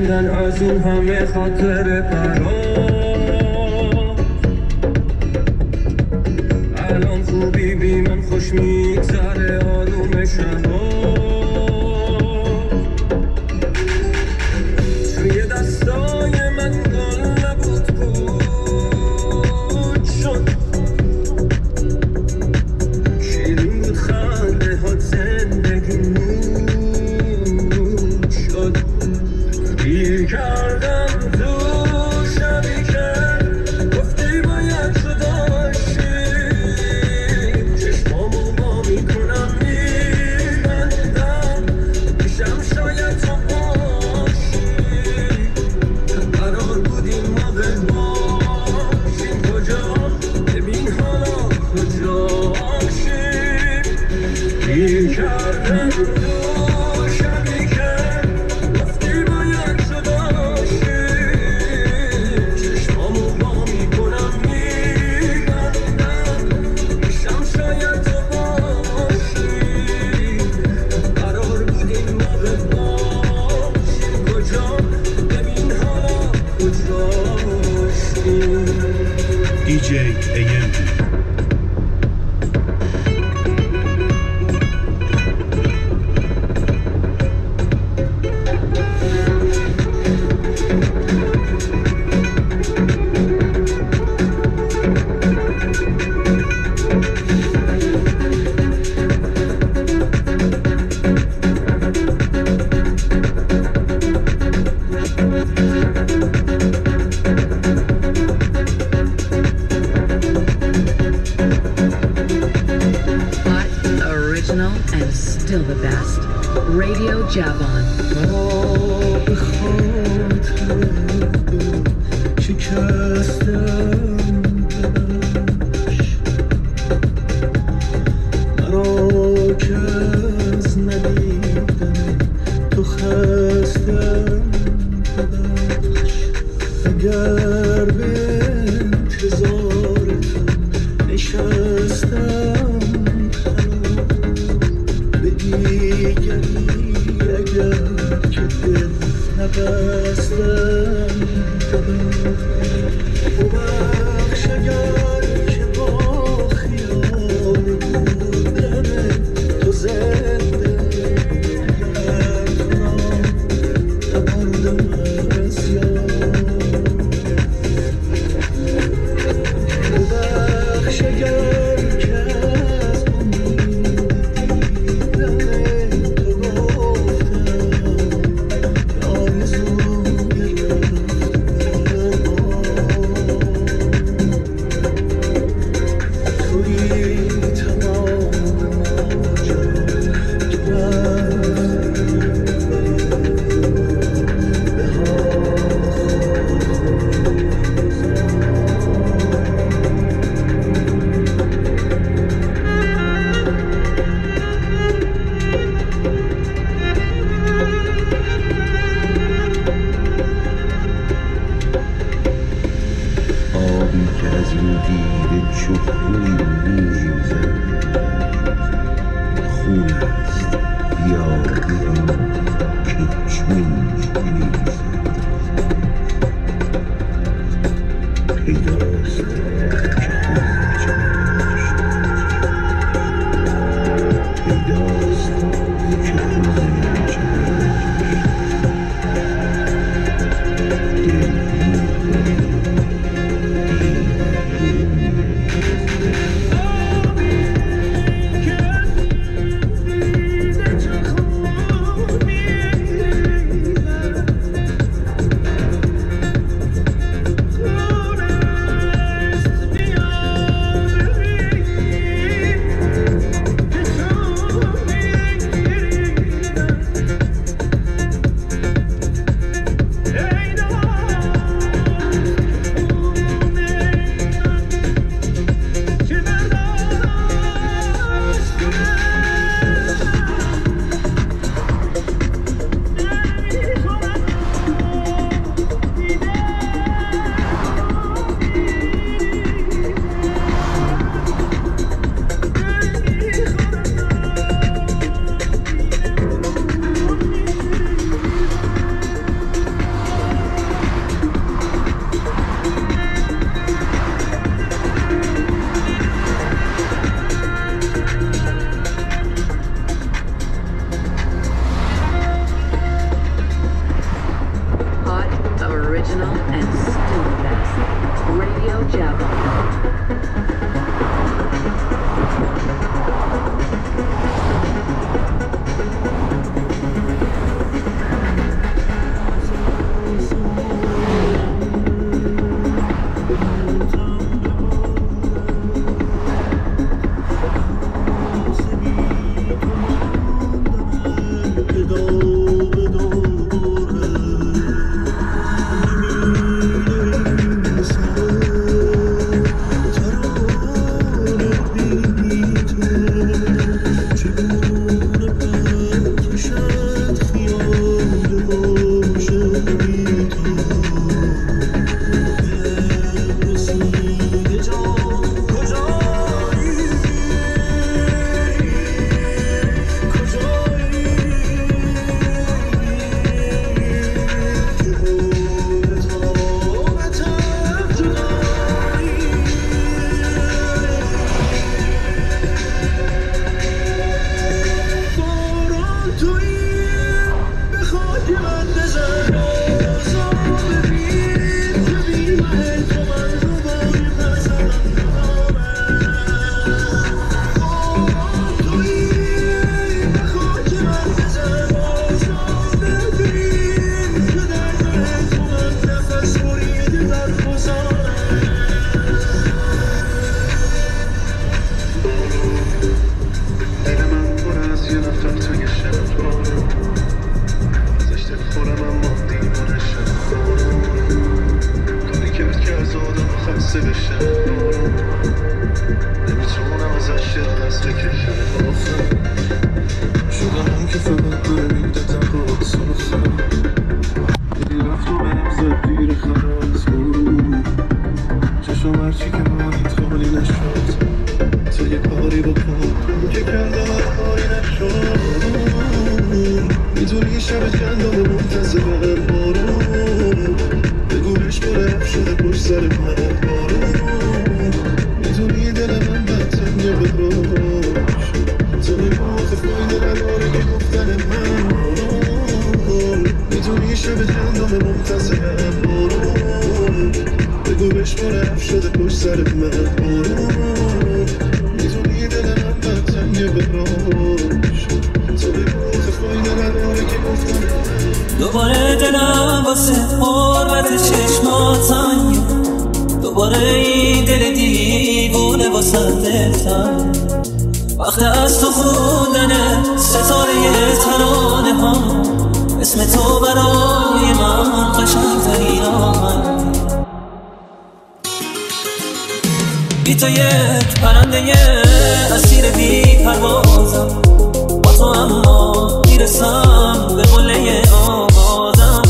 موندن از اون همه خاطر پرام. الان خوبی بی من خوش میگذره آروم شبا. توی دستای من گل نبود بود شد. شیرین بود خنده ها زندگی نور شد. گیر کردم تو شبی که گفتی باید تو داشتی. چشمامو با میکنم میبندم میشم شاید تو باشی. قرار بودیم ما باشیم کجا ببین حالا کجاشیم. گیر کردم تو شبی که گفتی باید تو داشتی. چشمامو با میکنم میبندم میشم شاید تو باشی. قرار بودیم ما باشیم کجا ببین حالا کجاشیم. DJ AMG. Hot, original, and still the best. Radio Javon. به خاطر شکستم دلش. مرا که از ندیدن تو خستم دلش. اگر به انتظار تو نشستم به دیگری اگر که دل نبستم ببخش اگر که با خیال بودن تو زنده کنم نبردم از یاد. ببخش اگر که از امید دیدن تو گفتم آرزوی رفتن توی تمام ماجرا که رفتی به آبی که از این دیده چوبوی میریزد خون است یادم که چون میریزد. پیداست که خون چشم پیداست که خون چشم بکشم آخر شدم هم که فقط بریدتم با سرخم دیدی رفت و بهم زد دیر خلاص چشم هرچی که مانید خالی نشد تو یه کاری بکن که کردم کاری نشد میدونی شب چندم منتظرم بارون بگوش برم شده پشت سر من بارون میدونی دل من بدتنگه براش تو نگاه فایده نداره که گفتن من بارون میدونی شب چندم منتظرم بارون بگوش برم شده پشت سر من بارون میدونی دل من بدتنگه براش تو نگاه فایده نداره که گفتن دوباره دلم واسه حرمت چشمات تنگه دوباره این دل دیوونه واسه دلتنگه وقت از تو خوندن ستاره ترانه ها اسم تو برای من قشنگ‌ترین آهنگ بی تو یک پرنده اسیر بی پروازم با تو اما میرسم به قله آوازم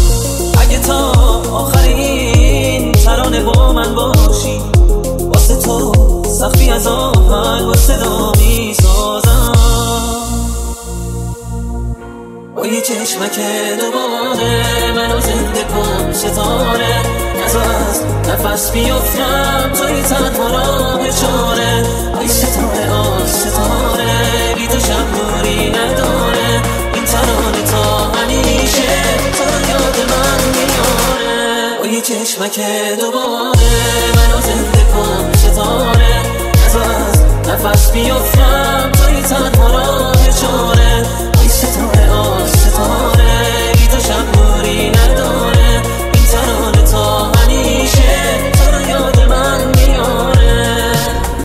اگه تا آخرین ترانه با من باشی واسه تو سخفی از آهنگ با صدا میسازم با یه چشمک دوباره منو زنده کن ستاره نزا از نفس بیفتم توی تنها راه چاره ای ستاره آن ستاره بی تو شب نوری نداره این ترانه تا همیشه تو رو یاد من میاره با یه چشمک